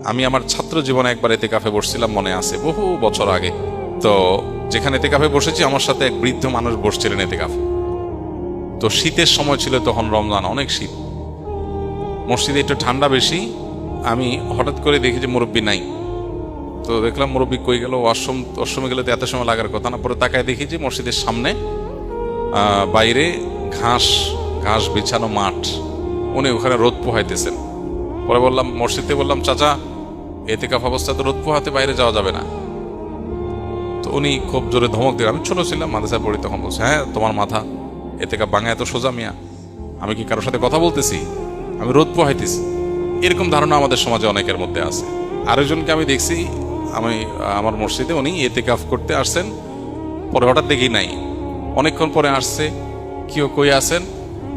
আমি আমার ছাত্র জীবনে একবার এতেকাফে বসছিলাম, মনে আছে, বহু বছর আগে। তো যেখানে এতেকাফে বসেছি আমার সাথে এক বৃদ্ধ মানুষ বসছিলেন এতেকাফে। তো শীতের সময় ছিল, তখন রমজান, অনেক শীত, মসজিদে একটু ঠান্ডা বেশি। আমি হঠাৎ করে দেখি যে মুরব্বী নাই। তো দেখলাম মুরব্বী কই গেল, ওয়াশরুমে গেলে তো এত সময় লাগার কথা না। পরে তাকায় দেখি যে মসজিদের সামনে বাইরে ঘাস বিছানো মাঠ, উনি ওখানে রোদ পোহাইতেছেন। পরে বললাম, মসজিদে বললাম, চাচা এতেকাফ অবস্থা তো রোদ পোহাতে বাইরে যাওয়া যাবে না। তো উনি খুব জোরে ধমক দিলেন। আমি ছোট ছিলাম, মাদ্রাসায় পড়ি, তখন বলছে, হ্যাঁ তোমার মাথা, এতেকাফ ভাঙা এত সোজা মিয়া? আমি কি কারোর সাথে কথা বলতেছি? আমি রোদ পোহাইতেছি। এরকম ধারণা আমাদের সমাজে অনেকের মধ্যে আছে। আরেকজনকে আমি দেখছি, আমার মসজিদে উনি এতেকাফ করতে আসছেন, পরে হঠাৎ দেখি নাই, অনেকক্ষণ পরে আসছে। কেউ কই আছেন?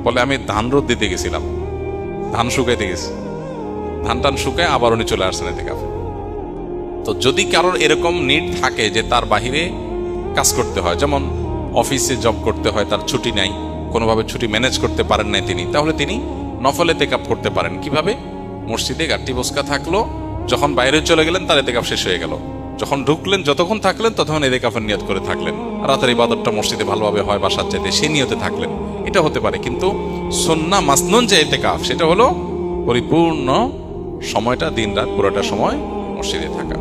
বলে আমি ধান রোদ দিতে গেছিলাম, ধান শুকাইতে গেছি। ধান টান শুকায় আবার উনি চলে আসছেন এতেকাফে। তো যদি কারোর এরকম নিড থাকে যে তার বাহিরে কাজ করতে হয়, যেমন অফিসে জব করতে হয়, তার ছুটি নাই, কোনোভাবে ছুটি ম্যানেজ করতে পারেন নাই তিনি, তাহলে তিনি নফল এতেকাফ করতে পারেন। কিভাবে? মসজিদে গাট্টি বসকা থাকলো, যখন বাইরে চলে গেলেন তার এতেকাফ শেষ হয়ে গেল, যখন ঢুকলেন যতক্ষণ থাকলেন ততক্ষণ এতেকাফের নিয়ত করে থাকলেন। রাতের ইবাদতটা মসজিদে ভালোভাবে হয় বাসার চাইতে, সেই নিয়তে থাকলেন, এটা হতে পারে। কিন্তু সুন্নাহ মাসনুন যে এতেকাফ, সেটা হলো পরিপূর্ণ সময়টা, দিন রাত পুরোটা সময় মসজিদে থাকা।